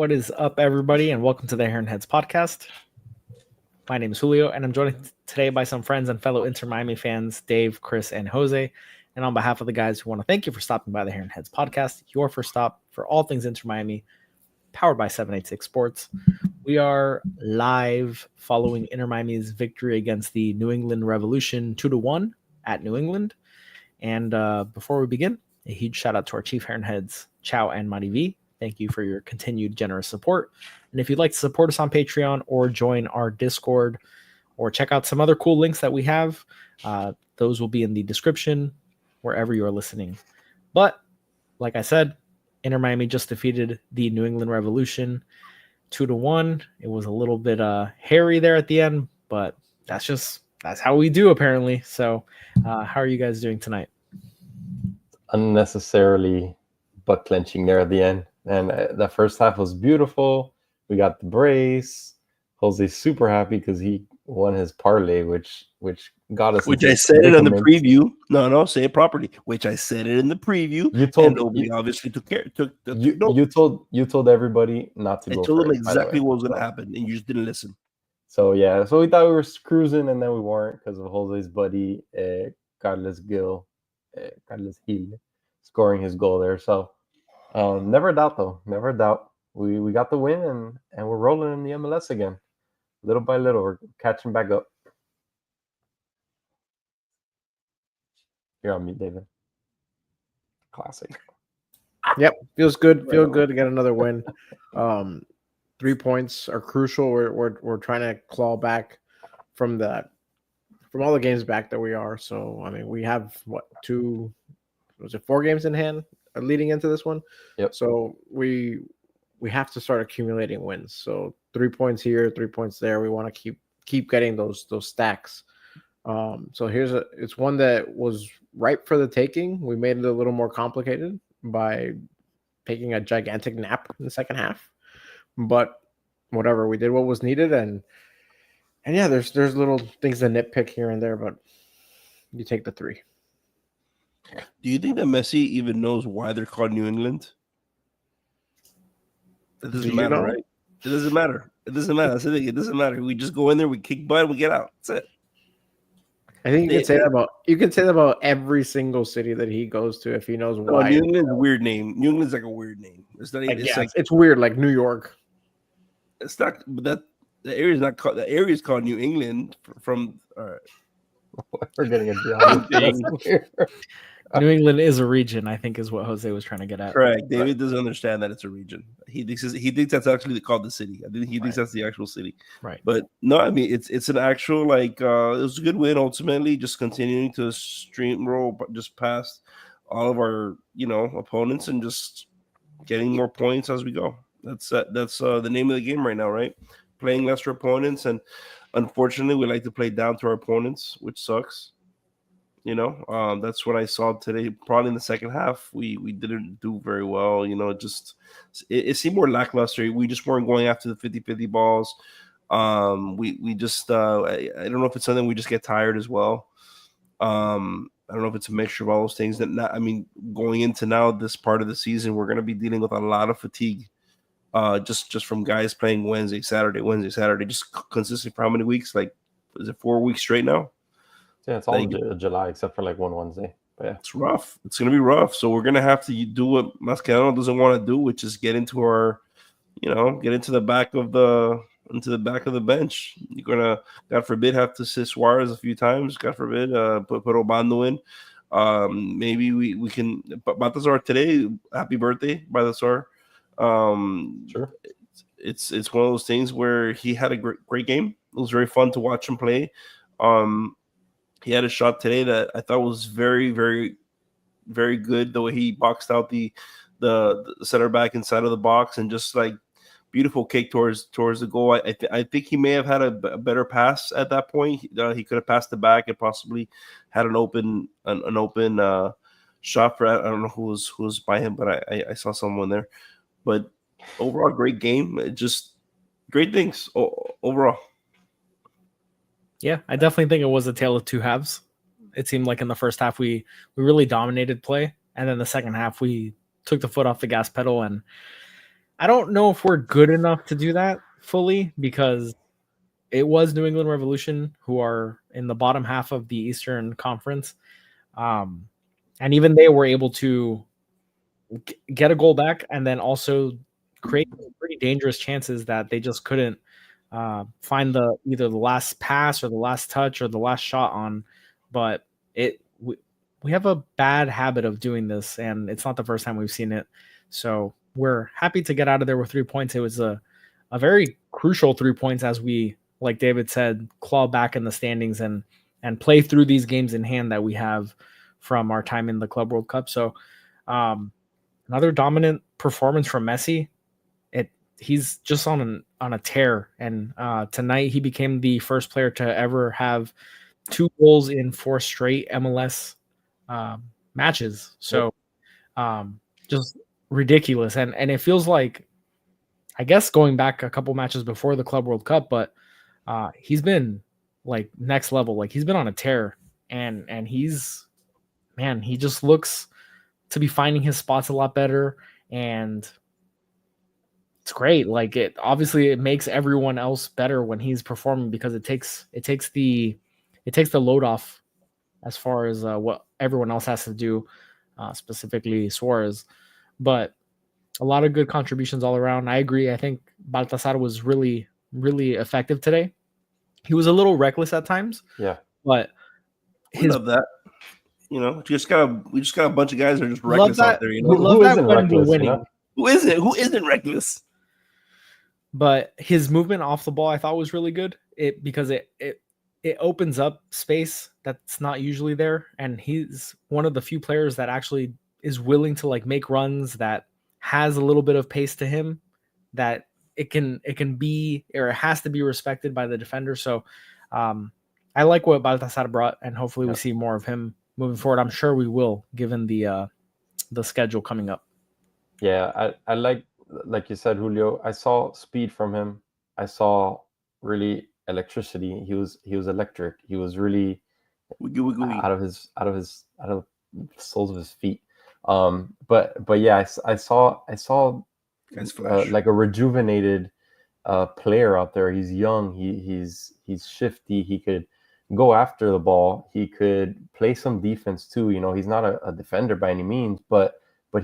What is up, everybody, and welcome to the Heron Heads podcast. My name is Julio, and I'm joined today by some friends and fellow Inter Miami fans, Dave, Chris, and Jose. And on behalf of the guys, we want to thank you for stopping by the Heron Heads podcast, your first stop for all things Inter Miami, powered by 786 Sports. We are live following Inter Miami's victory against the New England Revolution 2-1 at New England. And before we begin, a huge shout out to our chief Heron Heads, Chow and Madi V. Thank you for your continued generous support. And if you'd like to support us on Patreon or join our Discord or check out some other cool links that we have, those will be in the description wherever you are listening. But like I said, Inter Miami just defeated the New England Revolution 2-1. It was a little bit hairy there at the end, but that's how we do apparently. So how are you guys doing tonight? Unnecessarily butt clenching there at the end. And the first half was beautiful. We got the brace. Jose's super happy because he won his parlay, which got us. Which I said it in the preview. No, say it properly. Which I said it in the preview. You told nobody obviously took care. You told everybody not to go. I told them exactly what was going to happen, and you just didn't listen. So yeah, so we thought we were cruising, and then we weren't because of Jose's buddy Carlos Gil scoring his goal there. So. Never doubt though. Never doubt. We got the win and we're rolling in the MLS again. Little by little, we're catching back up. You're on mute, David. Classic. Yep, feels good. Feel good to get another win. 3 points are crucial. We're trying to claw back from all the games back that we are. So I mean, we have 4 games in hand leading into this one. Yep. So we have to start accumulating wins. So 3 points here, 3 points there. We want to keep getting those stacks. So it's one that was ripe for the taking. We made it a little more complicated by taking a gigantic nap in the second half. But whatever, we did what was needed, and yeah, there's little things to nitpick here and there, but you take the 3. Do you think that Messi even knows why they're called New England? It doesn't matter, right? It doesn't matter. That's the thing. It doesn't matter. We just go in there, we kick butt, we get out. That's it. I think you can say that about every single city that he goes to if he knows why. New England's a weird name. New England's like a weird name. It's not even. It's weird, like New York. It's not. But the area is not called. The area is called New England from. All right. We're getting a job. New England is a region, I think, is what Jose was trying to get at. Correct. David doesn't understand that it's a region. He thinks that's actually called the city. I think he thinks that's the actual city. Right. But no, I mean it's an actual it was a good win ultimately. Just continuing to streamroll, just past all of our opponents and just getting more points as we go. That's the name of the game right now, right? Playing lesser opponents, and unfortunately, we like to play down to our opponents, which sucks. That's what I saw today. Probably in the second half, we didn't do very well. It seemed more lackluster. We just weren't going after the 50-50 balls. We just I don't know if it's something we just get tired as well. I don't know if it's a mixture of all those things. Going into now this part of the season, we're going to be dealing with a lot of fatigue. Just from guys playing Wednesday, Saturday, just consistently for how many weeks? Like, is it 4 weeks straight now? Yeah, it's all July except for like one Wednesday. But yeah, it's rough. It's gonna be rough. So we're gonna have to do what Mascherano doesn't want to do, which is get into the back of the bench. You're gonna, God forbid, have to sit Suarez a few times. God forbid, put Obando in. Maybe we can. But Baltasar today, happy birthday, Baltasar. Sure. It's one of those things where he had a great game. It was very fun to watch him play. He had a shot today that I thought was very, very, very good. The way he boxed out the center back inside of the box and just like beautiful kick towards the goal. I think he may have had a better pass at that point. He could have passed the back and possibly had an open shot for. I don't know who was by him, but I saw someone there. But overall, great game. Just great things overall. Yeah, I definitely think it was a tale of two halves. It seemed like in the first half we really dominated play, and then the second half we took the foot off the gas pedal, and I don't know if we're good enough to do that fully because it was New England Revolution who are in the bottom half of the Eastern Conference. And even they were able to get a goal back and then also create pretty dangerous chances that they just couldn't find either the last pass or the last touch or the last shot on. But we have a bad habit of doing this, and it's not the first time we've seen it. So we're happy to get out of there with 3 points. It was a very crucial 3 points as we, like David said, claw back in the standings and play through these games in hand that we have from our time in the Club World Cup. So another dominant performance from Messi. He's just on a tear, and tonight he became the first player to ever have 2 goals in 4 straight MLS matches. So just ridiculous, and it feels like, I guess, going back a couple matches before the Club World Cup, but he's been like next level. Like he's been on a tear, and he just looks to be finding his spots a lot better, and it's great. Like it makes everyone else better when he's performing because it takes the load off as far as what everyone else has to do, specifically Suarez. But a lot of good contributions all around. I agree. I think Baltasar was really, really effective today. He was a little reckless at times. Yeah, but I love that. We just got a bunch of guys that are just reckless out there. We love that when we're winning. Who isn't reckless? But his movement off the ball, I thought, was really good. Because it opens up space that's not usually there, and he's one of the few players that actually is willing to like make runs that has a little bit of pace to him, that it can be, or it has to be respected by the defender. So I like what Baltasar brought, and hopefully we see more of him moving forward. I'm sure we will, given the schedule coming up. Yeah, I like you said, Julio. I saw speed from him. I saw really electricity. He was electric. He was really out of the soles of his feet. But yeah, I saw like a rejuvenated player out there. He's young. He's shifty. He could go after the ball. He could play some defense too. He's not a defender by any means, but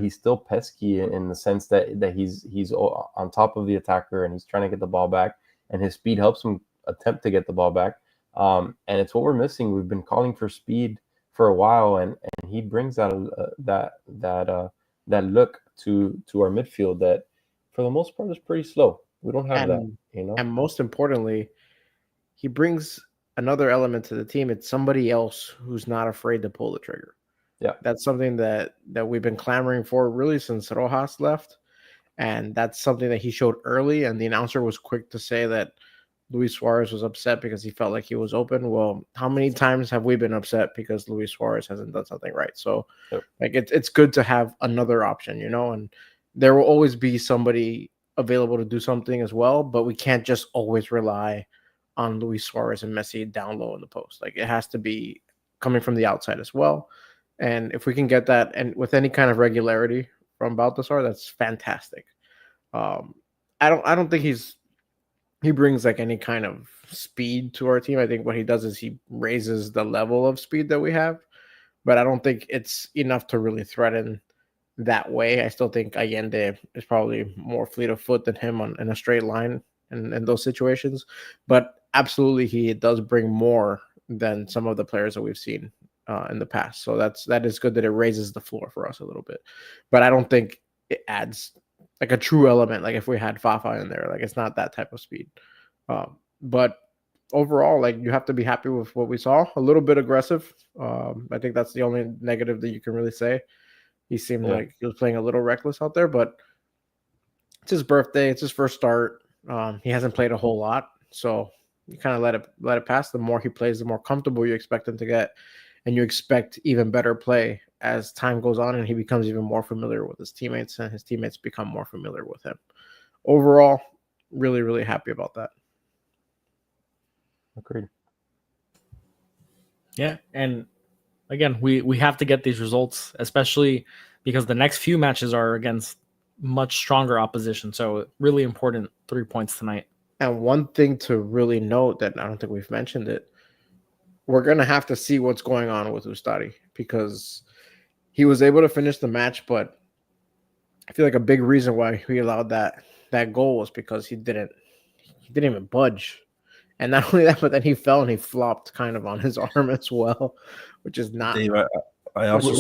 he's still pesky in the sense that he's on top of the attacker and he's trying to get the ball back, and his speed helps him attempt to get the ball back. And it's what we're missing. We've been calling for speed for a while, and he brings out that look to our midfield that for the most part is pretty slow. We don't have that, And most importantly, he brings another element to the team. It's somebody else who's not afraid to pull the trigger. Yeah, that's something that we've been clamoring for really since Rojas left, and that's something that he showed early. And the announcer was quick to say that Luis Suarez was upset because he felt like he was open. Well, how many times have we been upset because Luis Suarez hasn't done something right? So, like it's good to have another option, and there will always be somebody available to do something as well. But we can't just always rely on Luis Suarez and Messi down low in the post. Like it has to be coming from the outside as well. And if we can get that, and with any kind of regularity from Baltasar, that's fantastic. I don't think he brings like any kind of speed to our team. I think what he does is he raises the level of speed that we have, but I don't think it's enough to really threaten that way. I still think Allende is probably more fleet of foot than him in a straight line in those situations, but absolutely he does bring more than some of the players that we've seen in the past. So that is good that it raises the floor for us a little bit, but I don't think it adds like a true element. Like if we had Fafa in there, like it's not that type of speed. But overall, like you have to be happy with what we saw. A little bit aggressive. I think that's the only negative that you can really say. He seemed like he was playing a little reckless out there, but it's his birthday. It's his first start. He hasn't played a whole lot, so you kind of let it pass. The more he plays, the more comfortable you expect him to get. And you expect even better play as time goes on and he becomes even more familiar with his teammates and his teammates become more familiar with him. Overall, really, really happy about that. Agreed. Yeah, and again, we have to get these results, especially because the next few matches are against much stronger opposition. So really important 3 points tonight. And one thing to really note that I don't think we've mentioned it, we're going to have to see what's going on with Ustari because he was able to finish the match, but I feel like a big reason why he allowed that goal was because he didn't even budge. And not only that, but then he fell and he flopped kind of on his arm as well, which is not. Dave, I also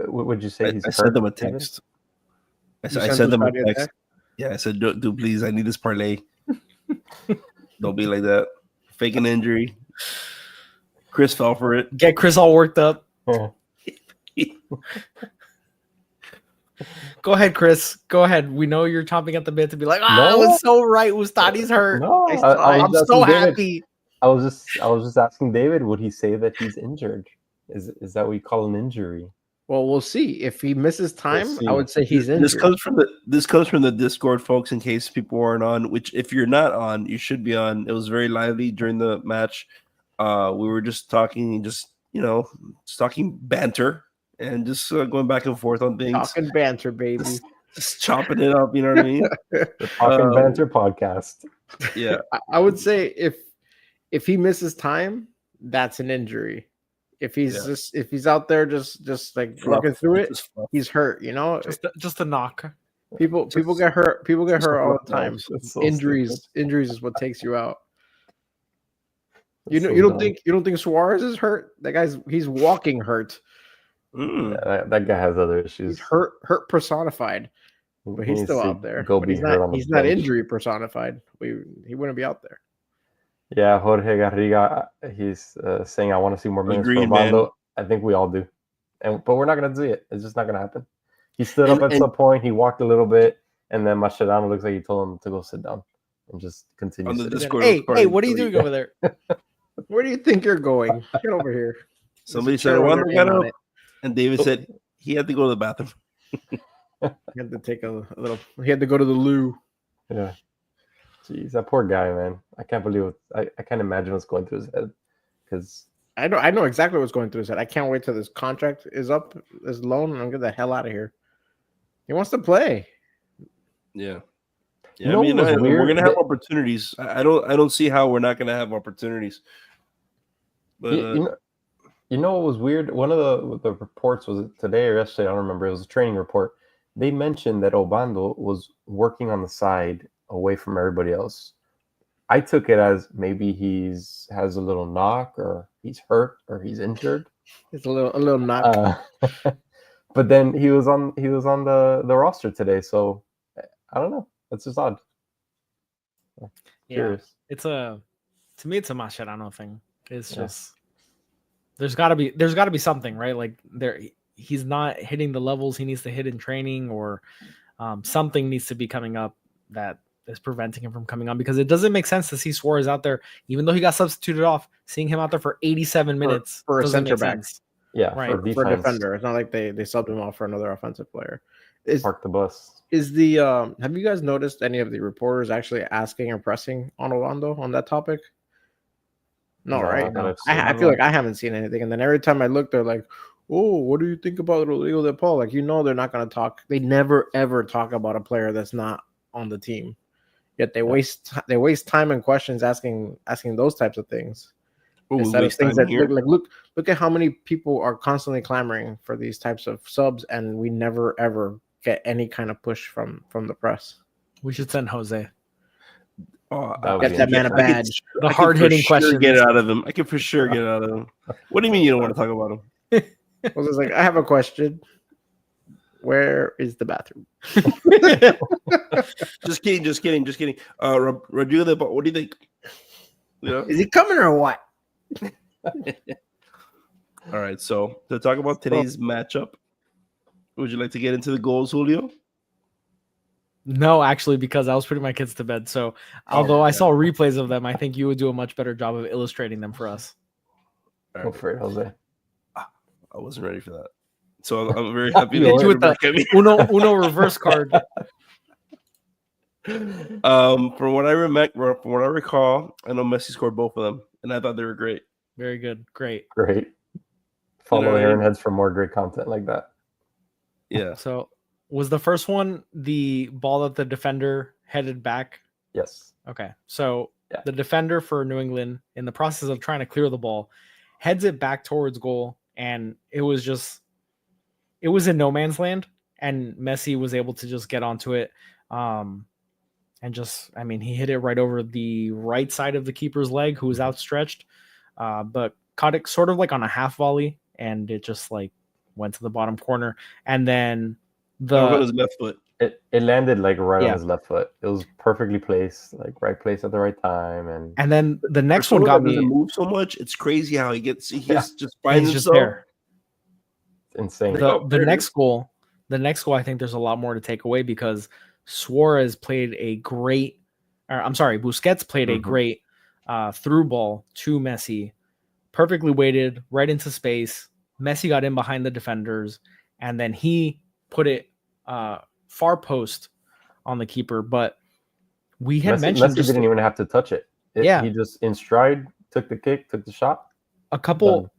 would you say he's I hurt? sent them a text. I sent them a text. Attack? Yeah, I said, do please, I need this parlay. Don't be like that. Fake an injury. Chris fell for it. Get Chris all worked up. Yeah. Go ahead, Chris. Go ahead. We know you're chomping at the bit to be like, I was so right. Ustadi's hurt. No, I'm so happy. I was just asking David, would he say that he's injured? Is that what you call an injury? Well, we'll see. If he misses time, We'll I would say he's injured. This comes from the Discord, folks, in case people aren't on, which if you're not on, you should be on. It was very lively during the match. We were just talking, talking banter and just going back and forth on things. Talking banter, baby. Just chopping it up, you know what I mean? The Talking Banter podcast. Yeah. I would say if he misses time, that's an injury. If he's out there just like working through it, he's hurt. Just a knock. People get hurt. People get hurt all the time. So injuries is what takes you out. You don't think Suarez is hurt? That he's walking hurt. Yeah, that guy has other issues. He's hurt personified, but he's still out there. He's not injury personified. He wouldn't be out there. Yeah, Jorge Garriga, he's saying, I want to see more minutes for Obando. I think we all do. But we're not going to do it. It's just not going to happen. He stood up at some point. He walked a little bit. And then Mascherano looks like he told him to go sit down and just continue sitting. Hey, what are you doing over there? Where do you think you're going? Get over here. Somebody said, and David said he had to go to the bathroom. He had to take a little. He had to go to the loo. Yeah. Jeez, that poor guy, man. I can't believe it. I can't imagine what's going through his head. Because I know exactly what's going through his head. I can't wait till this contract is up, his loan, and I'm get the hell out of here. He wants to play. Yeah. Yeah, we're gonna have opportunities. I don't see how we're not gonna have opportunities. But you know what was weird? One of the reports, was it today or yesterday? I don't remember. It was a training report. They mentioned that Obando was working on the side away from everybody else. I took it as maybe has a little knock, or he's hurt, or he's injured. It's a little knock. But then he was on the roster today, so I don't know. That's just odd. Yeah, to me it's a Mascherano thing. It's just there's got to be something, right? Like he's not hitting the levels he needs to hit in training, or something needs to be coming up that is preventing him from coming on, because it doesn't make sense to see Suarez out there, even though he got substituted off, seeing him out there for 87 minutes for a center back. Yeah, right. For a defender. It's not like they subbed him off for another offensive player. Park the bus. Have you guys noticed any of the reporters actually asking or pressing on Obando on that topic? No, right? No. I feel like I haven't seen anything. And then every time I look, they're like, oh, what do you think about Rodrigo De Paul? Like, they're not going to talk. They never, ever talk about a player that's not on the team. Yet they waste time and questions asking those types of things. Instead of things that look at how many people are constantly clamoring for these types of subs, and we never ever get any kind of push from the press. We should send Jose. Get that man a badge. The hard hitting question. Get it out of him. I can for sure get it out of him. What do you mean you don't want to talk about him? Jose's like, I have a question. Where is the bathroom? Just kidding. Rodrigo, what do you think? Is he coming or what? All right, so to talk about today's matchup, would you like to get into the goals, Julio? No, actually, because I was putting my kids to bed. So although I saw replays of them, I think you would do a much better job of illustrating them for us. Go for it, Jose. I wasn't ready for that. So I'm very happy to you with the Uno reverse card. From what I recall, I know Messi scored both of them, and I thought they were great. Very good. Great. Follow Heron Heads for more great content like that. Yeah. So Was the first one the ball that the defender headed back? Yes. Okay. So Yeah. the defender for New England, in the process of trying to clear the ball, heads it back towards goal, and it was in no man's land, and Messi was able to just get onto it. And just, I mean, he hit it right over the right side of the keeper's leg, who was outstretched, but caught it sort of like on a half volley, and it just like went to the bottom corner. And then on his left foot. It landed like right on his left foot. It was perfectly placed, like right place at the right time. And then the next one got me. Doesn't move so much. It's crazy how he just finds just himself there. It's insane. The next goal, I think there's a lot more to take away because Busquets played a great through ball to Messi, perfectly weighted right into space. Messi got in behind the defenders, and then he put it far post on the keeper. But we had mentioned Messi didn't even have to touch it. He just in stride took the kick, took the shot. A couple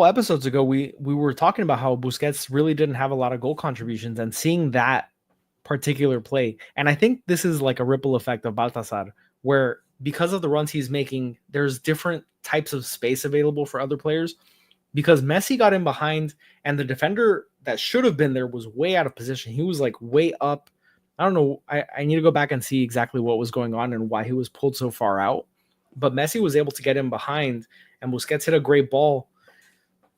episodes ago, we were talking about how Busquets really didn't have a lot of goal contributions, and seeing that particular play. And I think this is like a ripple effect of Baltasar, where because of the runs he's making, there's different types of space available for other players, because Messi got in behind and the defender that should have been there was way out of position. He was like way up. I don't know. I need to go back and see exactly what was going on and why he was pulled so far out. But Messi was able to get in behind, and Busquets hit a great ball.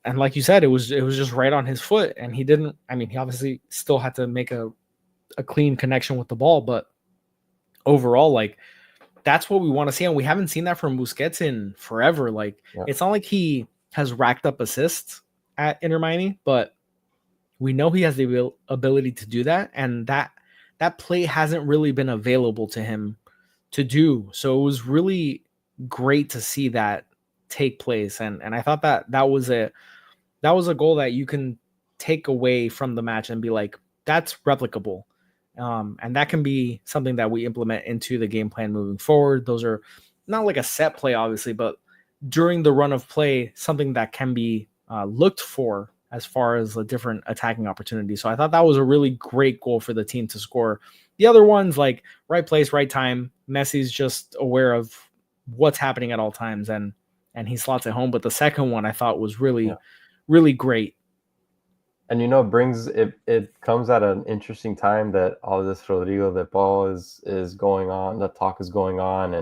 And like you said, it was just right on his foot. And he didn't, I mean, he obviously still had to make a clean connection with the ball, but overall, like, that's what we want to see. And we haven't seen that from Busquets in forever. Like, It's not like he has racked up assists at Inter Miami, but we know he has the ability to do that. And that play hasn't really been available to him to do. So it was really great to see that take place. And I thought that was a goal that you can take away from the match and be like, that's replicable. And that can be something that we implement into the game plan moving forward. Those are not like a set play, obviously, but during the run of play, something that can be looked for as far as the different attacking opportunities. So I thought that was a really great goal for the team to score. The other ones, like right place, right time, Messi's just aware of what's happening at all times, and he slots it home. But the second one I thought was really, really great. And it comes at an interesting time that all this Rodrigo de Paul is going on, the talk is going on,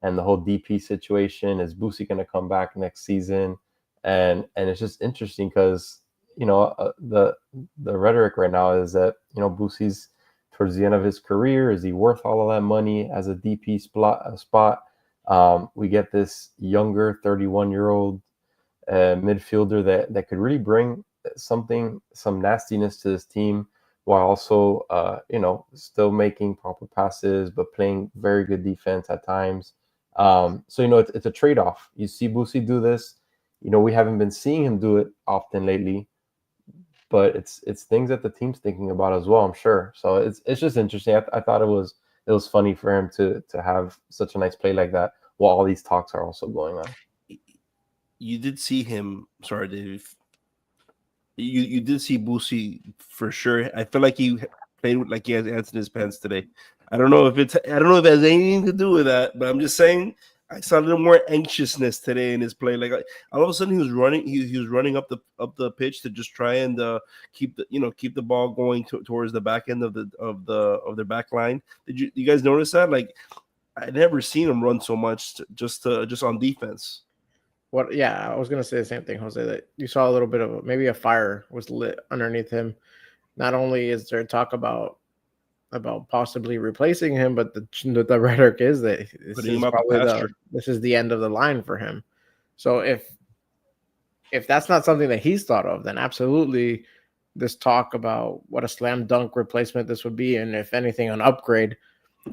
and the whole DP situation. Is Busi going to come back next season? And it's just interesting because the rhetoric right now is that Busi's towards the end of his career. Is he worth all of that money as a DP spot? We get this younger 31-year-old midfielder that could really bring some nastiness to this team, while also still making proper passes but playing very good defense at times. So it's a trade-off. You see Busi do this. We haven't been seeing him do it often lately, but it's things that the team's thinking about as well, I'm sure. So it's just interesting. I thought it was funny for him to have such a nice play like that while all these talks are also going on. You did see him. Sorry, Dave. You did see Busi for sure. I feel like he played like he has ants in his pants today. I don't know if it has anything to do with that, but I'm just saying I saw a little more anxiousness today in his play. Like all of a sudden he was running. He was running up the pitch to just try and keep the ball going towards the back end of their back line. Did you guys notice that? Like I never seen him run so much just on defense. I was gonna say the same thing, Jose. That you saw a little bit of maybe a fire was lit underneath him. Not only is there talk about possibly replacing him, but the rhetoric is that this is the end of the line for him. So if that's not something that he's thought of, then absolutely this talk about what a slam dunk replacement this would be, and if anything, an upgrade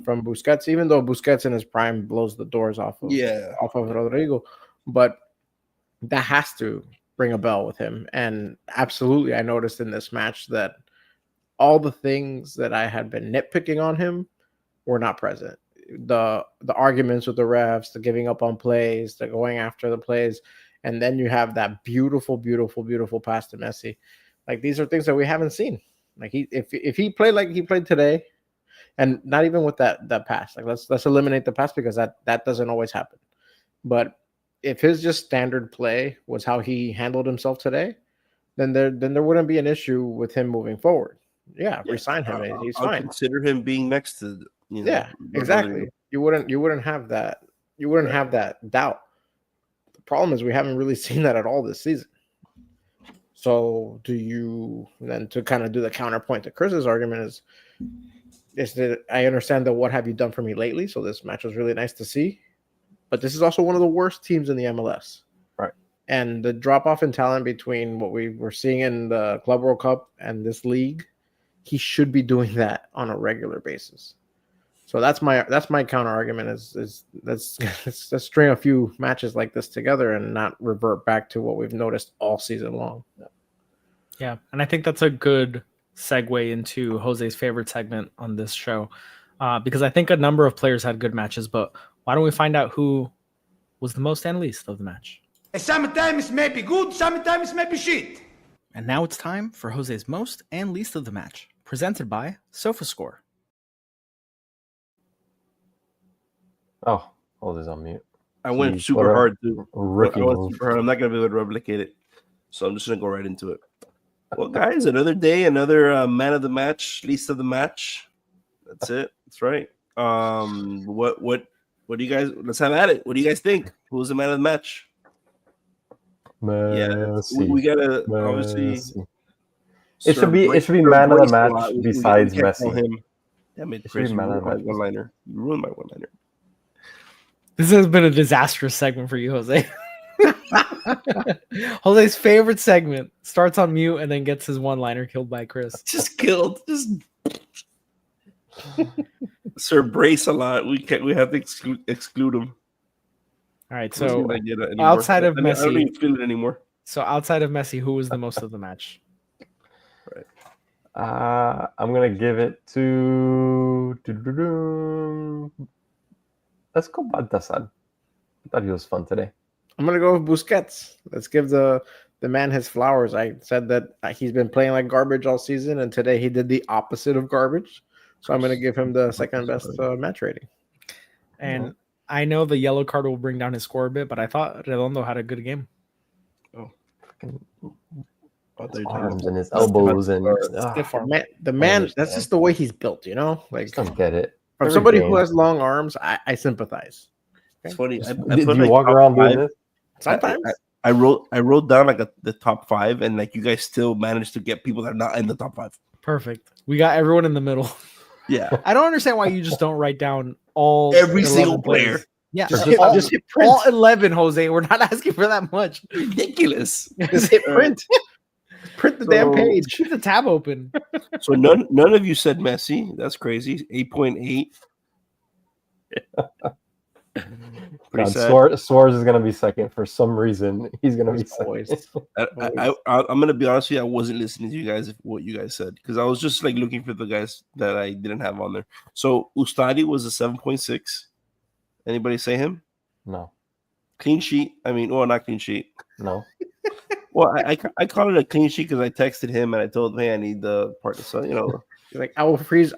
from Busquets, even though Busquets in his prime blows the doors off of Rodrigo, but that has to ring a bell with him. And absolutely, I noticed in this match that all the things that I had been nitpicking on him were not present. The arguments with the refs, the giving up on plays, the going after the plays, and then you have that beautiful, beautiful, beautiful pass to Messi. Like these are things that we haven't seen. Like if he played like he played today, and not even with that pass, like let's eliminate the pass because that doesn't always happen. But if his just standard play was how he handled himself today, then there wouldn't be an issue with him moving forward. Yeah, resign him. He's I'll fine. consider him being next to yeah, exactly. You wouldn't have that. You wouldn't have that doubt. The problem is we haven't really seen that at all this season. So do you then to kind of do the counterpoint to Chris's argument is that I understand that what have you done for me lately? So this match was really nice to see. But this is also one of the worst teams in the MLS. Right. And the drop off in talent between what we were seeing in the Club World Cup and this league, he should be doing that on a regular basis. So that's my counter argument is let's string a few matches like this together and not revert back to what we've noticed all season long. Yeah, and I think that's a good segue into Jose's favorite segment on this show, because I think a number of players had good matches, but why don't we find out who was the most and least of the match? Sometimes may be good, sometimes may be shit. And now it's time for Jose's most and least of the match, presented by SofaScore. Oh, Jose's on mute. I went super hard, dude. I'm not gonna be able to replicate it, so I'm just gonna go right into it. Well, guys, another day, another man of the match, least of the match. That's it. That's right. What do you guys? Let's have at it. What do you guys think? Who's the man of the match? Messi. We gotta obviously. It should be man of the match besides Messi. Damn it, Chris, you ruined my one-liner. You ruined my one-liner. This has been a disastrous segment for you, Jose. Jose's favorite segment starts on mute and then gets his one-liner killed by Chris. Just killed. Sir Brace a lot. We have to exclude him. All right, so outside of Messi, I don't even feel it anymore. So outside of Messi, who was the most of the match? Right. I'm gonna give it to. Let's go Baltasar. I thought he was fun today. I'm gonna go with Busquets. Let's give the man his flowers. I said that he's been playing like garbage all season, and today he did the opposite of garbage. So I'm gonna give him the second best match rating. And I know the yellow card will bring down his score a bit, but I thought Redondo had a good game. His arms and his elbows and the man. That's just the way he's built, you know. Like, I don't get it. From somebody who has long arms, I sympathize. It's funny. Did you walk around doing this? Sometimes I wrote down like the top 5, and like you guys still managed to get people that are not in the top 5. Perfect. We got everyone in the middle. Yeah. I don't understand why you just don't write down every single player. Yeah, just hit print. All 11, Jose. We're not asking for that much. Ridiculous. Just hit print. Print the damn page. Keep the tab open. So none of you said Messi. That's crazy. 8.8. Suarez is gonna be second for some reason. He's gonna be second. I'm gonna be honest with you. I wasn't listening to you guys what you guys said because I was just like looking for the guys that I didn't have on there. So Ustadi was a 7.6. Anybody say him? No. Clean sheet. I mean, not clean sheet. No. Well, I called it a clean sheet because I texted him and I told him, hey, I need the partner. So He's like, I will freeze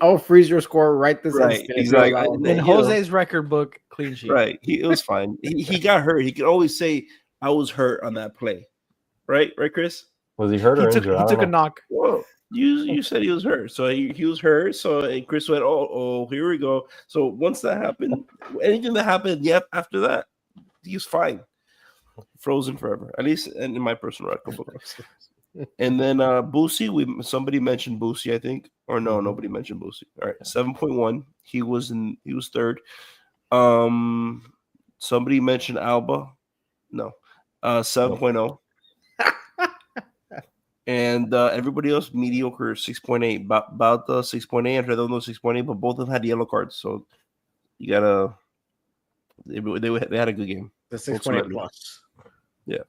your score right this instant. Exactly. In Jose's record book, clean sheet. Right. It was fine. He got hurt. He could always say, I was hurt on that play. Right, Chris? Was he hurt or injured? He took a knock. Whoa. You said he was hurt. So he was hurt. So Chris went, oh, here we go. So once that happened, anything that happened after that, he's fine. Frozen forever. At least in my personal record book. And then Boosie, somebody mentioned Boosie, I think. Or no, nobody mentioned Boosie. All right, 7.1. He was third. Somebody mentioned Alba. No. 7.0. And everybody else mediocre 6.8. About 6.8 and Redondo 6.8, but both of them had yellow cards. So you gotta they had a good game. The 6.8 plus. Yeah.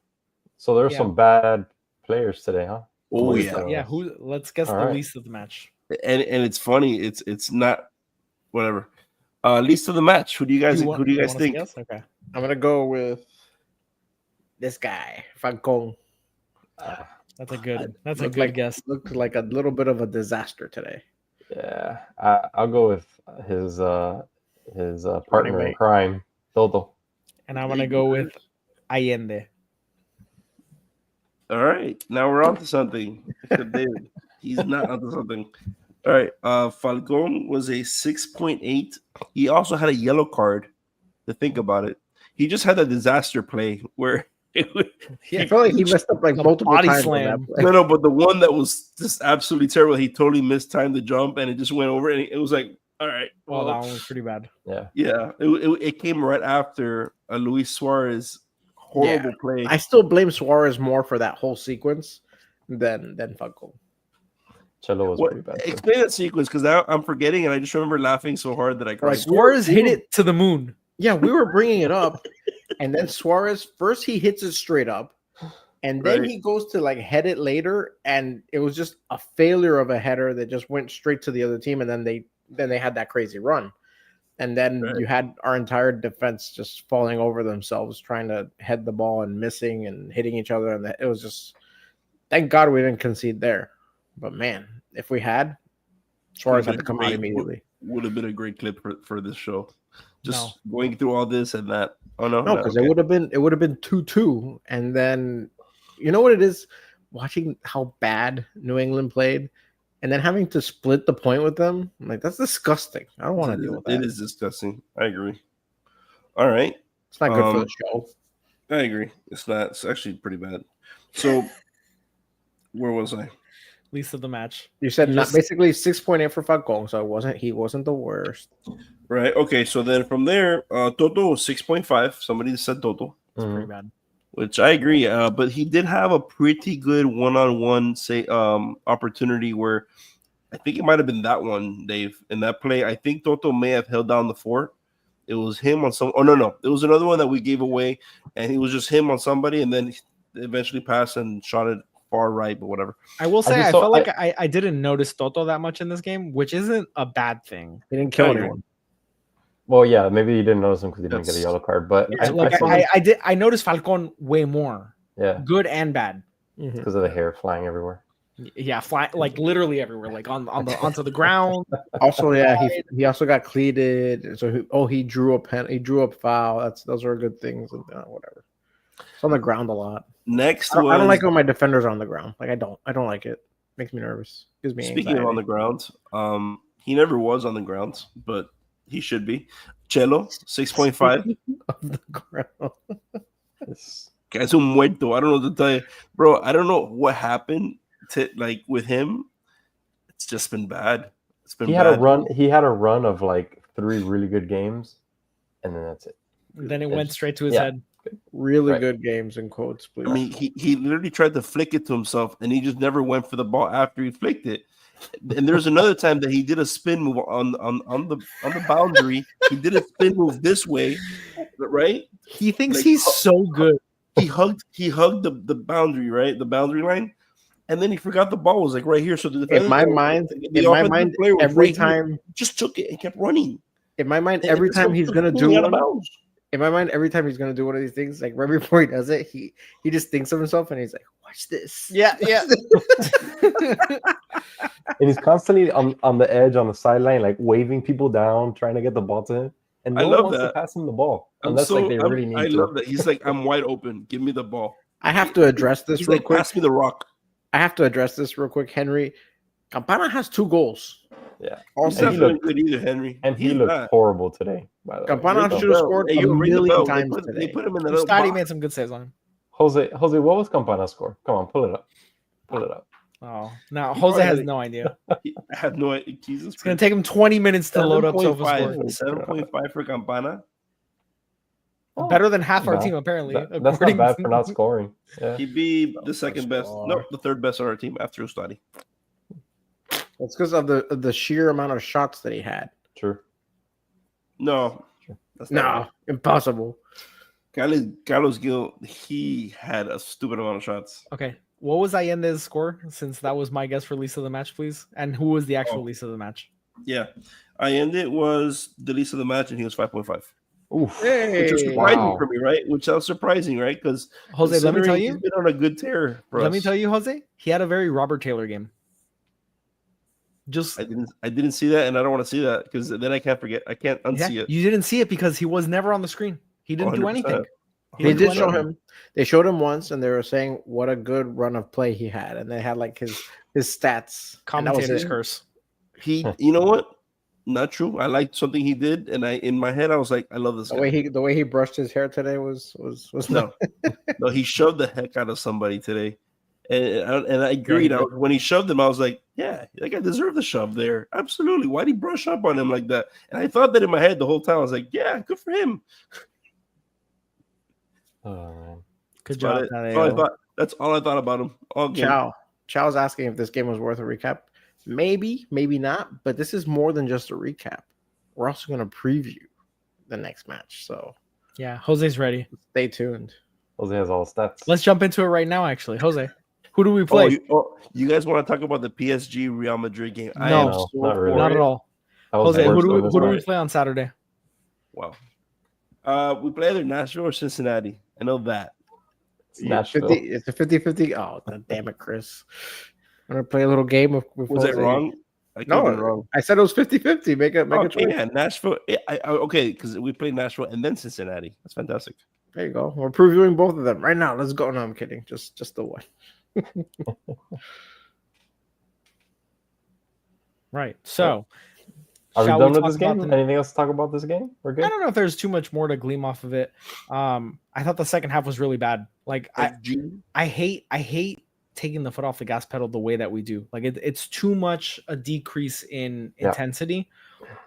So there's some bad players today, huh? Oh yeah. Yeah, let's guess the least of the match. And it's funny, it's not whatever. Least of the match. Who do you guys think? Okay. I'm gonna go with this guy, Falcon. That's a good Like, guess. looked like a little bit of a disaster today. Yeah, I'll go with his partner in mate. crime, Toto. And I'm gonna go with Allende. All right, now we're on to something. Except David, he's not onto something. All right, Falcon was a 6.8. He also had a yellow card. To think about it, he just had a disaster play where I felt like he messed up like The multiple body times. slam. no, but the one that was just absolutely terrible. He totally mistimed the jump, and it just went over. And it was like, all right, Well, that one was pretty bad. yeah. It came right after a Luis Suarez horrible play. I still blame Suarez more for that whole sequence than Falcon. Cello was pretty bad. Explain that sequence because I'm forgetting, and I just remember laughing so hard that I cried. Suarez hit it to the moon. Yeah, we were bringing it up, and then Suarez first he hits it straight up, and then he goes to like head it later, and it was just a failure of a header that just went straight to the other team, and then they had that crazy run, and then you had our entire defense just falling over themselves trying to head the ball and missing and hitting each other, and it was just thank God we didn't concede there, but man, if we had, Suarez had to come out immediately. Would have been a great clip for this show. Just going through all this and that. Oh no, because it would have been 2-2, and then you know what it is, watching how bad New England played, and then having to split the point with them. I'm like, that's disgusting. I don't want to deal with that. It is disgusting. I agree. All right, it's not good for the show. I agree. It's not. It's actually pretty bad. So, where was I? Least of the match. You said basically 6.8 for Falcon, so he wasn't the worst. Right. Okay. So then from there, Toto was 6.5. Somebody said Toto. It's pretty bad. Which I agree. But he did have a pretty good one-on-one opportunity where I think it might have been that one, Dave. In that play, I think Toto may have held down the fort. It was him on some. Oh no, it was another one that we gave away, and he was just him on somebody, and then eventually passed and shot it far right, but whatever. I will say I felt like I didn't notice Toto that much in this game, which isn't a bad thing. He didn't kill anyone. Well, yeah, maybe you didn't notice him because he didn't get a yellow card, but I noticed Falcon way more. Yeah, good and bad because of the hair flying everywhere. Yeah, fly like literally everywhere, like onto the ground. Also, yeah, he also got cleated. So he drew a pen. He drew a foul. Those are good things. And whatever. It's on the ground a lot. Next, I don't like when my defenders are on the ground. Like I don't like it. Makes me nervous. Gives me Speaking of on the ground, he never was on the ground, but he should be. Cello 6.5 on the ground. Guy's un muerto. I don't know what to tell you, bro. I don't know what happened to like with him. It's just been bad. It's been. He had a run of like 3 really good games, and then that's it. Then it went straight to his head. Really good games in quotes, please. I mean, he literally tried to flick it to himself, and he just never went for the ball after he flicked it. And there's another time that he did a spin move on the boundary. He did a spin move this way, right? He thinks he's so good. He hugged the boundary, right? The boundary line, and then he forgot the ball was like right here. So in my mind, every time just took it and kept running. In my mind, every time he's gonna do one. In my mind, every time he's gonna do one of these things, like right before he does it, he just thinks of himself and he's like, "Watch this." Yeah. And he's constantly on the edge, on the sideline, like waving people down, trying to get the ball to him. And no one wants to pass him the ball. Unless they really need to. I love that. He's like, "I'm wide open. Give me the ball." I have to address this real quick. Pass me the rock. I have to address this real quick. Henry Campana has 2 goals. Yeah. Also, he looked good either, Henry. And he looked horrible today. By the way. Campana should have scored a million times today. They put him in the little Stadi box. made some good saves on him. Jose, what was Campana's score? Come on, pull it up. Oh, now Jose has no idea. I have no idea. Jesus, it's gonna take him 20 minutes to load up SofaScore. 7.5 for Campana. Oh, better than half our team, apparently. That's not bad for not scoring. Yeah. He'd be the second best. No, the third best on our team after Ustadi. It's because of the sheer amount of shots that he had. True. No. That's not impossible. Carlos Gil, he had a stupid amount of shots. Okay. What was Allende's score? Since that was my guess for least of the match, please. And who was the actual least of the match? Yeah. Allende was the least of the match, and he was 5.5. Oof. which was surprising for me, right? Which sounds surprising, right? Because Jose, let me tell you, he's been on a good tear. Let me tell you, Jose, he had a very Robert Taylor game. Just I didn't see that, and I don't want to see that because then I can't forget. I can't unsee it. You didn't see it because he was never on the screen. He didn't do 100%. anything. They did show him. They showed him once, and they were saying what a good run of play he had, and they had like his stats. Commentator's curse. You know what? Not true. I liked something he did, and in my head I was like, I love this guy. The way he brushed his hair today was no. He shoved the heck out of somebody today, and I agreed. When he shoved him, I was like, yeah, that guy deserved the shove there. Absolutely. Why'd he brush up on him like that? And I thought that in my head the whole time. I was like, yeah, good for him. Good job. That's all I thought about him. All game. Chow's asking if this game was worth a recap. Maybe, maybe not, but this is more than just a recap. We're also going to preview the next match. So, yeah, Jose's ready. Stay tuned. Jose has all the stats. Let's jump into it right now, actually. Jose, who do we play? You guys want to talk about the PSG Real Madrid game? No, not really. Not at all. Jose, who do we play on Saturday? Wow. We play either Nashville or Cincinnati. I know that. It's Nashville. It's a 50-50. Oh, damn it, Chris. I'm going to play a little game with Was it wrong? Wrong. I said it was 50-50. Make a choice. Yeah, Nashville. Okay, because we played Nashville and then Cincinnati. That's fantastic. There you go. We're previewing both of them right now. Let's go. No, I'm kidding. Just the one. Right. So, are we done with this game? Anything else to talk about this game? We're good. I don't know if there's too much more to glean off of it. I thought the second half was really bad. Like I hate taking the foot off the gas pedal the way that we do. Like it's too much a decrease in intensity,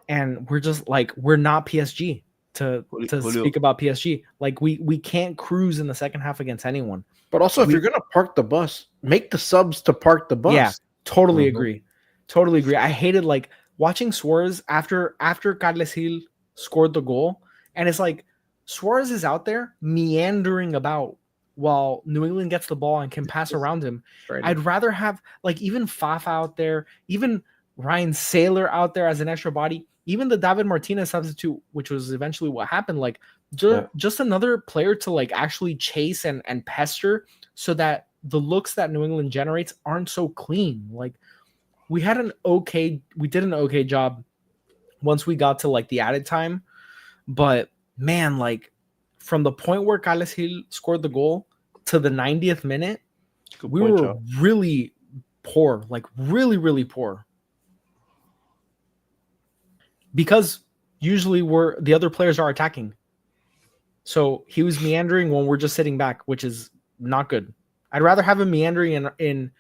and we're just like we're not PSG to speak about PSG. Like we can't cruise in the second half against anyone. But also, if you're gonna park the bus, make the subs to park the bus. Yeah, totally agree. Totally agree. I hated like watching Suarez after Carles Gil scored the goal, and it's like Suarez is out there meandering about while New England gets the ball and can pass around him. I'd rather have like even Fafa out there, even Ryan Saylor out there as an extra body, even the David Martinez substitute, which was eventually what happened. Like just another player to like actually chase and pester so that the looks that New England generates aren't so clean. Like we did an okay job once we got to like the added time, but man, like from the point where Carles Gil scored the goal to the 90th minute, we were really poor, like really, really poor. Because usually the other players are attacking. So he was meandering when we're just sitting back, which is not good. I'd rather have him meandering in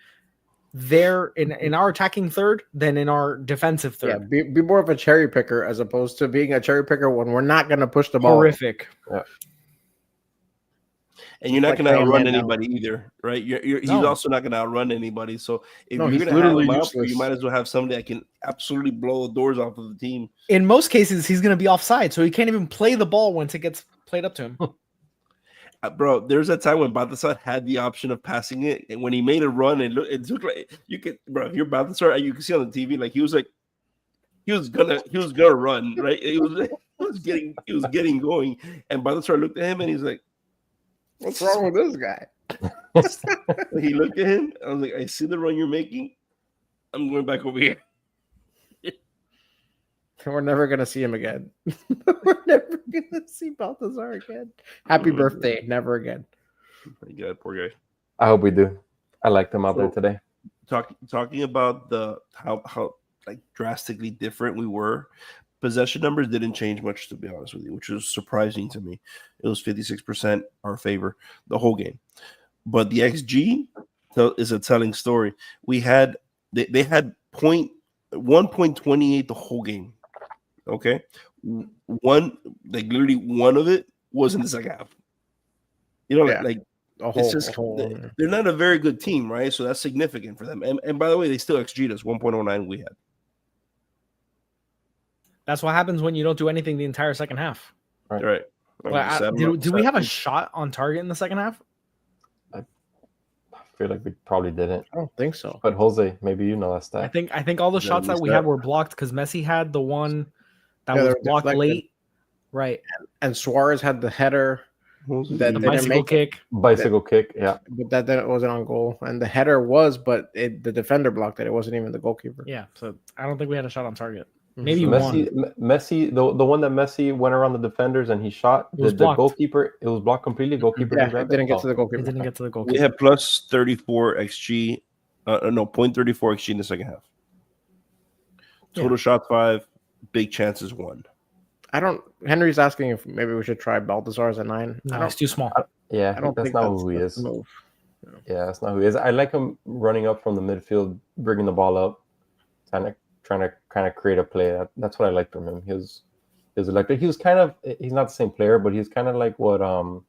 our attacking third than in our defensive third. Yeah, be more of a cherry picker as opposed to being a cherry picker when we're not going to push the ball. Horrific. Yeah. And you're not going to outrun anybody either, right? He's also not going to outrun anybody. So if you're going to have him up, you might as well have somebody that can absolutely blow the doors off of the team. In most cases, he's going to be offside, so he can't even play the ball once it gets played up to him. Bro, there's a time when Baltasar had the option of passing it, and when he made a run, it looked like you could, bro. If you're Baltasar, you can see on the TV, like he was gonna run, right? He was getting going, and Baltasar looked at him and he's like, "What's wrong with this guy?" He looked at him. I was like, "I see the run you're making. I'm going back over here." We're never gonna see him again. We're never gonna see Baltasar again. Happy birthday, never again. Yeah, poor guy. I hope we do. I liked him out there today. Talking about how like drastically different we were. Possession numbers didn't change much, to be honest with you, which was surprising to me. It was 56% our favor the whole game, but the XG is a telling story. They had 1.28 the whole game. Okay, literally one of it was in the second half. You know, they're not a very good team, right? So that's significant for them. And by the way, they still XG'd us 1.09 we had. That's what happens when you don't do anything the entire second half. Right. Do we have a shot on target in the second half? I feel like we probably didn't. I don't think so. But Jose, maybe you know that stat. I think all the shots that we had were blocked because Messi had the one that was blocked late, Right. And Suarez had the header that The didn't bicycle make it, kick. Bicycle kick, yeah. but that wasn't on goal. And the header was, but the defender blocked it. It wasn't even the goalkeeper. Yeah. So I don't think we had a shot on target. Mhm. Maybe one. Messi, the one that Messi went around the defenders and he shot. It was The blocked. goalkeeper, it was blocked completely. Goalkeeper Yeah, didn't grab it didn't get Oh. to the goalkeeper. It didn't get to the We goalkeeper. had plus 34 XG. No, 0.34 XG in the second half. Total shot 5, big chances 1. Henry's asking if maybe we should try Baltasar as a 9. No, it's too small. Yeah, I don't that's think not who he that's is. the move. Yeah, that's not who he is. I like him running up from the midfield, bringing the ball up, trying to kind of create a play. That's what I like from him. He was electric. He's not the same player, but he's kind of like what Facu.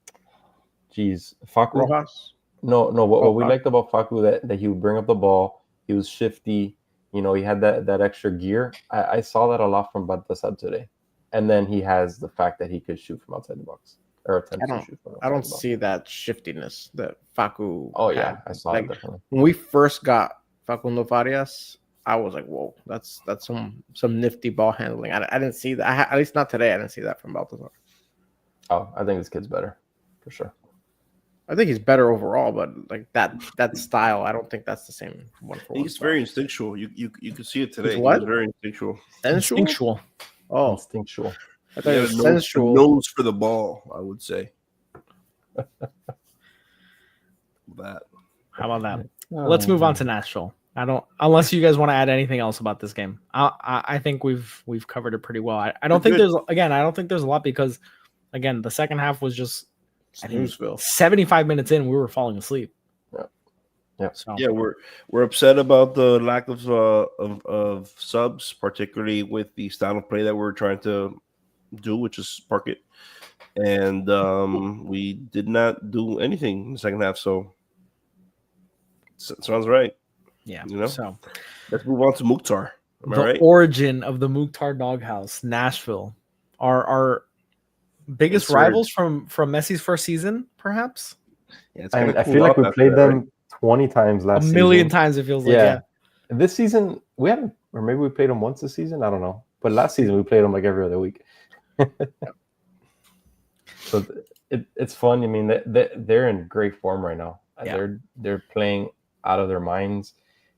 Rojas? No, what we Facu. liked about Facu that he would bring up the ball. He was shifty. He had that extra gear. I saw that a lot from Baltasar today. And then he has the fact that he could shoot from outside the box. Or attempt to shoot from outside I don't the box. see that shiftiness that Facu. Oh yeah, had. I saw it definitely. When we first got Facundo Farias, I was like, "Whoa, that's some nifty ball handling." I didn't see that. At least not today. I didn't see that from Baltasar. Oh, I think this kid's better for sure. I think he's better overall, but like that style, I don't think that's the same one for one. He's very instinctual. You could see it today. He's what? He was very instinctual. Instinctual. Oh, Instinctual. I thought it was He had a sensual. nose for the ball, I would say. That. How about that? Let's move on to Nashville. Unless you guys want to add anything else about this game. I think we've covered it pretty well. I don't think there's a lot because again, the second half was just Snoozeville. 75 minutes in, we were falling asleep. Yeah. So Yeah, we're upset about the lack of subs, particularly with the style of play that we're trying to do, which is park it. And we did not do anything in the second half, so sounds right. yeah. So let's move on to Mukhtar. Am I The right? origin of the Mukhtar Doghouse, Nashville, our biggest rivals from Messi's first season, perhaps. Yeah, it's I feel like we played them 20 times last season. A million times, it feels like. Yeah. This season we haven't, or maybe we played them once this season. I don't know. But last season we played them like every other week. So it's fun. I mean, they're in great form right now. Yeah. They're playing out of their minds.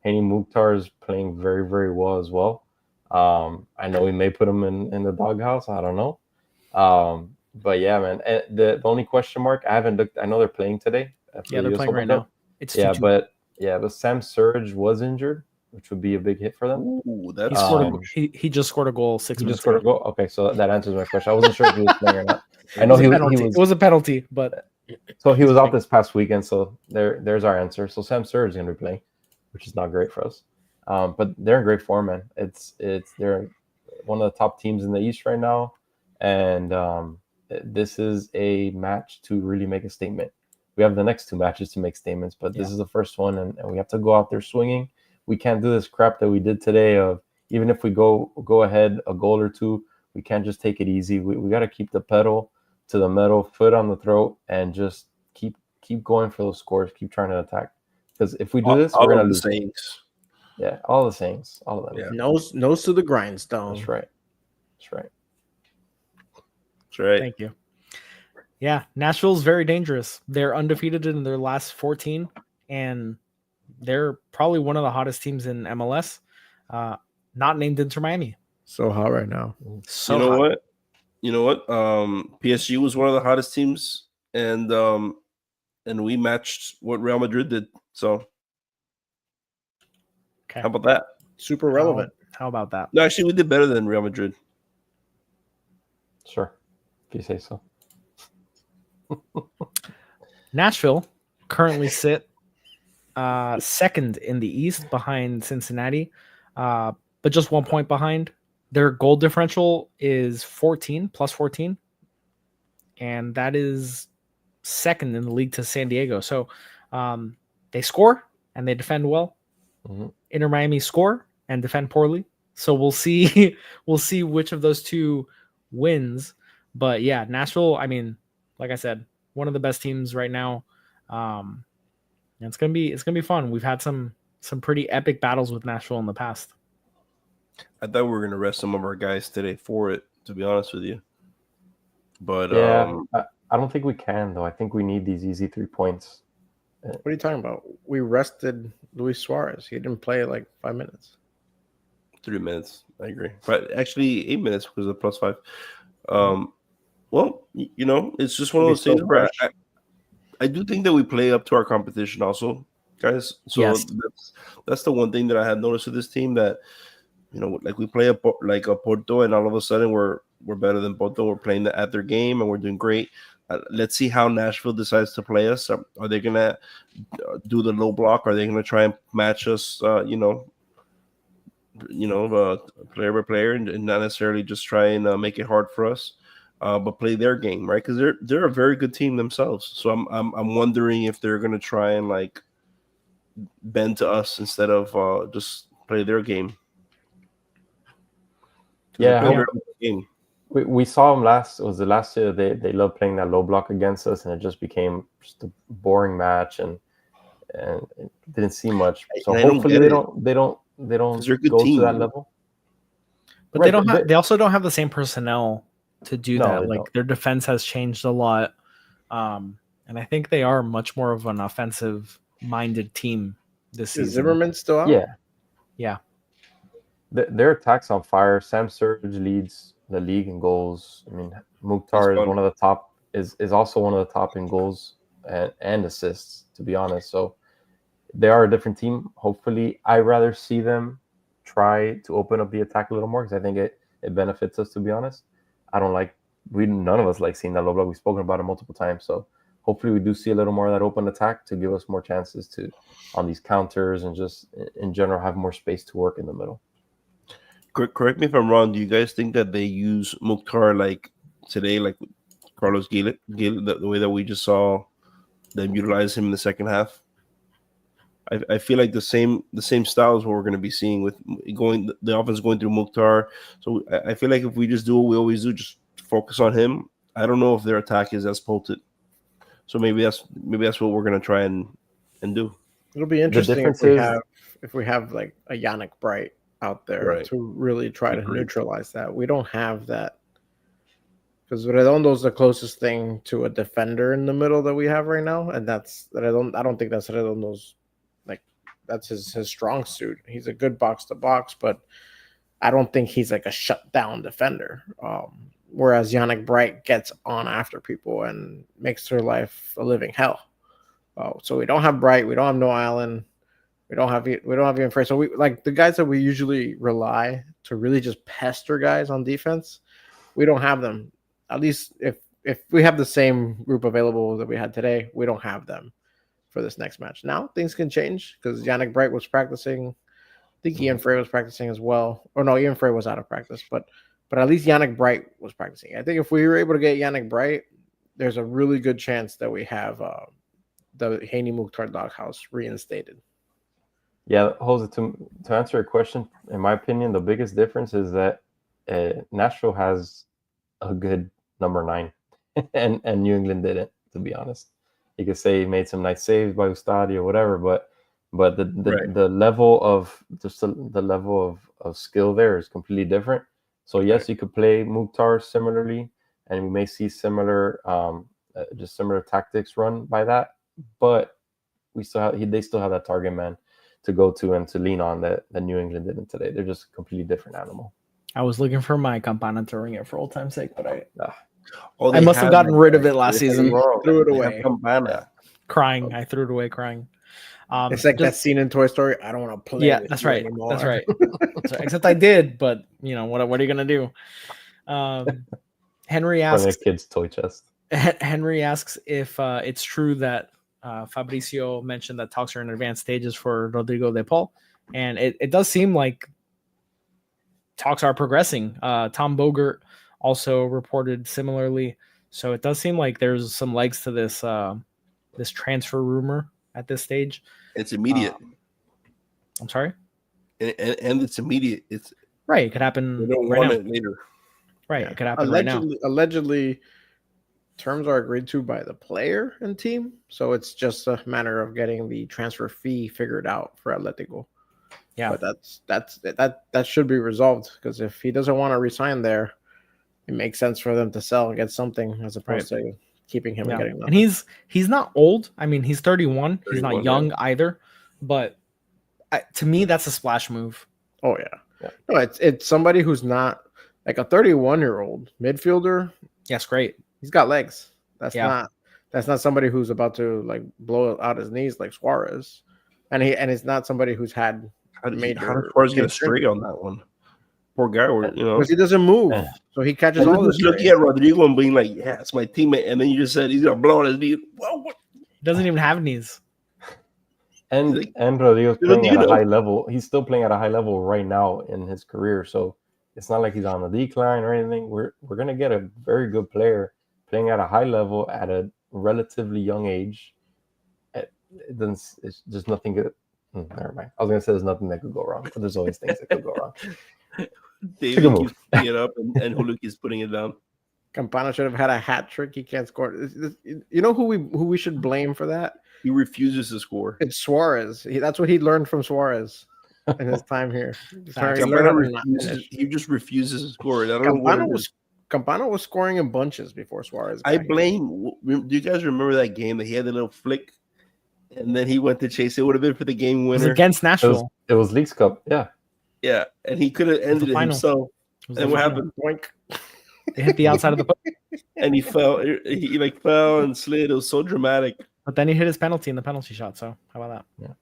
Hani Mukhtar is playing very, very well as well. I know we may put him in the doghouse. I don't know. But yeah, man. The only question mark, I haven't looked. I know they're playing today. Yeah, they're playing right now. It's 2-2. but Sam Surge was injured, which would be a big hit for them. Ooh, that's he just scored a goal 6 minutes. Just scored a goal. Okay, so that answers my question. I wasn't sure if he was playing or not. I know he was. It was a penalty, but So he was out this past weekend. So there's our answer. So Sam Surge is going to be playing, which is not great for us. But they're in great form, man. They're one of the top teams in the East right now, and this is a match to really make a statement. We have the next 2 matches to make statements, but this is the first one, and we have to go out there swinging. We can't do this crap that we did today of even if we go ahead a goal or 2, we can't just take it easy. We got to keep the pedal to the metal, foot on the throat, and just keep going for those scores. Keep trying to attack, because if we do this, we're gonna lose. Yeah, all the sayings, all of them. Yeah. Nose to the grindstone. That's right. That's right. thank you. Yeah, Nashville's very dangerous. They're undefeated in their last 14, and they're probably one of the hottest teams in MLS. Not named Inter Miami. So hot right now. So you know hot. what? You know what? PSG was one of the hottest teams, and we matched what Real Madrid did. So Okay. how about that? Super relevant. How about that? No, actually, we did better than Real Madrid. Sure, if you say so. Nashville currently sit second in the East behind Cincinnati, but just 1 point behind. Their goal differential is 14, plus 14, and that is second in the league to San Diego. So they score and they defend well. Mm-hmm. Inter Miami score and defend poorly. So we'll see which of those 2 wins. But yeah, Nashville, I mean, like I said, one of the best teams right now. And it's gonna be fun. We've had some pretty epic battles with Nashville in the past. I thought we were going to rest some of our guys today for it, to be honest with you. But Yeah, I don't think we can though. I think we need these easy 3 points. What are you talking about? We rested Luis Suarez. He didn't play like 5 minutes. 3 minutes, I agree. But actually, 8 minutes because of +5. Well, it's just one of those things where I do think that we play up to our competition, also, guys. So Yes. that's the one thing that I have noticed with this team, that like we play a Porto, and all of a sudden we're better than Porto. We're playing at their game, and we're doing great. Let's see how Nashville decides to play us. Are they gonna do the low block? Are they gonna try and match us? Player by player, and not necessarily just try and make it hard for us, but play their game, right? Because they're a very good team themselves. So I'm wondering if they're gonna try and like bend to us instead of just play their game. Yeah, we saw them last. It was the last year. They loved playing that low block against us, and it just became just a boring match, and it didn't see much. So hopefully they don't go to that level. But they also don't have the same personnel to do that. Like their defense has changed a lot, and I think they are much more of an offensive-minded team this season. Is Zimmerman still out? Yeah. Their attack's on fire. Sam Surge leads the league in goals. I mean, Mukhtar is one of the top. Is also one of the top in goals and assists, to be honest. So they are a different team. Hopefully, I rather see them try to open up the attack a little more, because I think it benefits us, to be honest. None of us like seeing that low block. We've spoken about it multiple times. So hopefully we do see a little more of that open attack to give us more chances on these counters, and just in general have more space to work in the middle. Correct me if I'm wrong. Do you guys think that they use Mukhtar like today, like Carlos Gil, the way that we just saw them utilize him in the second half? I feel like the same style is what we're going to be seeing with the offense going through Mukhtar. So I feel like if we just do what we always do, just focus on him. I don't know if their attack is as potent. So maybe that's what we're going to try and do. It'll be interesting if we have like a Yannick Bright out there to really try to neutralize that. We don't have that, because Redondo's the closest thing to a defender in the middle that we have right now, and I don't think that's Redondo's, like, that's his strong suit. He's a good box to box, but I don't think he's like a shutdown defender. Whereas Yannick Bright gets on after people and makes their life a living hell. So we don't have Bright, we don't have No Allen. We don't have even Frey. So we like the guys that we usually rely to really just pester guys on defense. We don't have them. At least if we have the same group available that we had today, we don't have them for this next match. Now things can change, because Yannick Bright was practicing. I think Ian Frey was practicing as well. Or no, Ian Frey was out of practice, but at least Yannick Bright was practicing. I think if we were able to get Yannick Bright, there's a really good chance that we have the Haney Mukhtar doghouse reinstated. Yeah, Jose, to answer your question, in my opinion, the biggest difference is that Nashville has a good number 9, and New England didn't, to be honest. You could say he made some nice saves by Ustadi or whatever, but the level of the level of skill there is completely different. So yes, you could play Mukhtar similarly, and we may see similar tactics run by that, but they still have that target man to go to and to lean on that New England didn't today. They're just a completely different animal. I was looking for my Campana to ring it for old time's sake, but I must have gotten rid of it last season. Threw it away. Crying. I threw it away crying. It's like that scene in Toy Story. I don't want to play. Yeah, that's right. Anymore. That's right. Except I did, but what are you gonna do? Henry asks. For the kid's toy chest. Henry asks if it's true that Fabricio mentioned that talks are in advanced stages for Rodrigo de Paul, and it does seem like talks are progressing. Tom Bogert also reported similarly, so it does seem like there's some legs to this this transfer rumor at this stage. It's immediate. I'm sorry, and it's immediate. It's right. It could happen. We don't right want now. it later. Right. It could happen right now. Allegedly, terms are agreed to by the player and team, so it's just a matter of getting the transfer fee figured out for Atletico. Yeah, but that should be resolved, because if he doesn't want to resign there, it makes sense for them to sell and get something as opposed to keeping him and getting nothing. And he's not old. I mean, he's 31. He's not young either. But to me, that's a splash move. Oh yeah. No, it's somebody who's not like a 31-year-old midfielder. Yes, great. He's got legs. That's not somebody who's about to like blow out his knees like Suarez, and it's not somebody who's had major. How does Suarez get a straight on that one? Poor guy, because he doesn't move, so he catches all this. Looking at Rodrigo and being like, "Yeah, it's my teammate," and then you just said he's gonna blow out his knee. Well, what? He doesn't even have knees. And Rodrigo's playing at a high level. He's still playing at a high level right now in his career, so it's not like he's on a decline or anything. We're gonna get a very good player playing at a high level at a relatively young age. It's just nothing good. Never mind. I was gonna say there's nothing that could go wrong, but there's always things that could go wrong. David keeps putting it up, and Huluk is putting it down. Campana should have had a hat trick. He can't score. You know who we should blame for that? He refuses to score. It's Suarez. That's what he learned from Suarez in his time here. He just refuses to score. I don't know what it is. Campana was scoring in bunches before Suarez. I blame. Do you guys remember that game that he had a little flick, and then he went to chase? It would have been for the game winner. It was against Nashville. It was Leagues Cup. Yeah, and he could have ended it himself. And what happened? Boink. They hit the outside of the post. And he fell. He like fell and slid. It was so dramatic. But then he hit his penalty in the penalty shot. So how about that?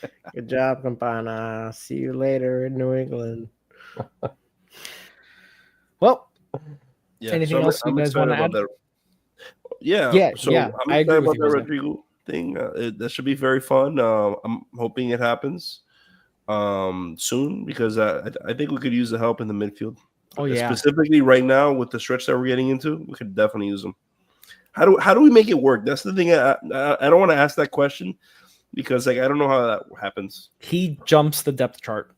Yeah. Good job, Campana. See you later in New England. Well, yeah. Anything else you guys want to add? Yeah. So I'm I agree excited with about the Rodrigo thing. That should be very fun. I'm hoping it happens soon because I think we could use the help in the midfield. Oh yeah. Specifically right now with the stretch that we're getting into, we could definitely use them. How do we make it work? That's the thing. I don't want to ask that question because like I don't know how that happens. He jumps the depth chart.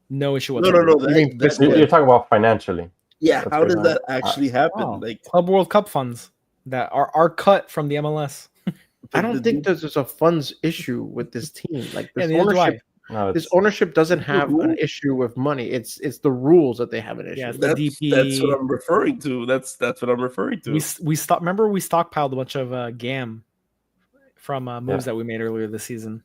No issue whatsoever. No. You're talking about financially. Yeah. How does that actually happen? Like Club World Cup funds that are cut from the MLS. I don't think there's a funds issue with this team. Like this ownership. This ownership doesn't have an issue with money. It's the rules that they have an issue. Yeah, with. That's what I'm referring to. That's what I'm referring to. We stockpiled a bunch of GAM from moves that we made earlier this season,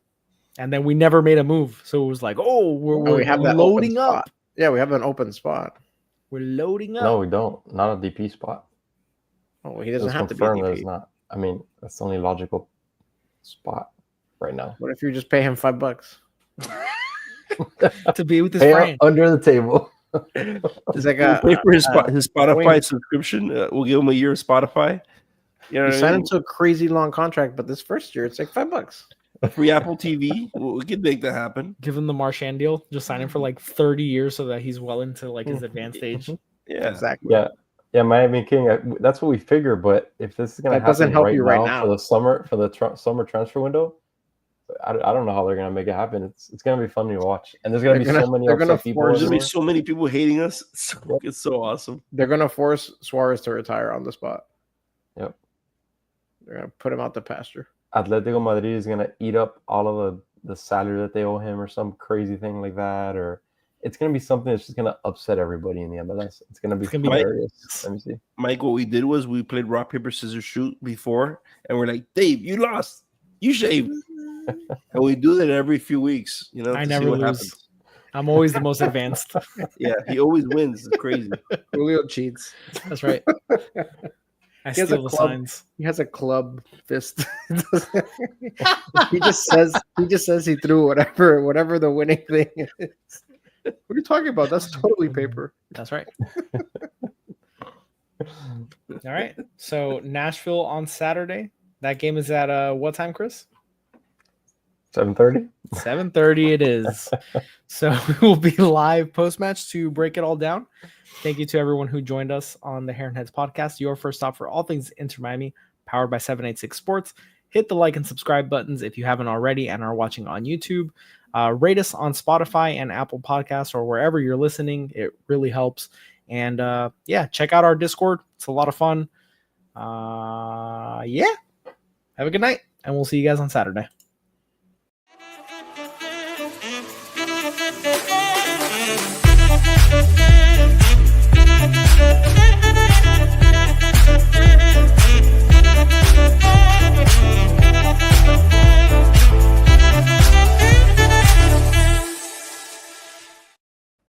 and then we never made a move. So it was like, we have loading up. Yeah, we have an open spot. We're loading up. No, we don't. Not a DP spot. Oh, he doesn't have to be a DP. It's not. I mean, that's the only logical spot right now. What if you just pay him $5? To be with his friend under the table. It's like pay for his Spotify subscription. We'll give him a year of Spotify. You know, sign into a crazy long contract, but this first year it's like $5. Free Apple TV. We can make that happen. Give him the Marchand deal. Just sign him for like 30 years so that he's well into like his advanced age. Yeah, exactly. Yeah, Miami King. That's what we figure. But if this is going to happen doesn't help you right now for the summer transfer window, I don't know how they're going to make it happen. It's going to be fun to watch, and there's going to be so many people. There's going to be so many people hating us. It's so awesome. They're going to force Suarez to retire on the spot. Yep. They're going to put him out the pasture. Atletico Madrid is going to eat up all of the salary that they owe him, or some crazy thing like that, or it's going to be something that's just going to upset everybody in the MLS. It's going to be hilarious. Let me see. Mike, what we did was we played rock, paper, scissors, shoot before, and we're like, Dave, you lost. You shaved. And we do that every few weeks. You know, I never lose. Happens. I'm always the most advanced. Yeah, he always wins. It's crazy. Julio cheats. That's right. I steal the signs. He has a club fist. He just says he threw whatever the winning thing is. What are you talking about? That's totally paper. That's right. All right. So Nashville on Saturday. That game is at what time, Chris? 7:30. 7:30 it is. So we will be live post-match to break it all down. Thank you to everyone who joined us on the Heron Heads podcast, your first stop for all things Inter Miami, powered by 786 Sports. Hit the like and subscribe buttons if you haven't already and are watching on YouTube. Rate us on Spotify and Apple Podcasts or wherever you're listening. It really helps. And check out our Discord. It's a lot of fun. Have a good night, and we'll see you guys on Saturday. We'll be right back.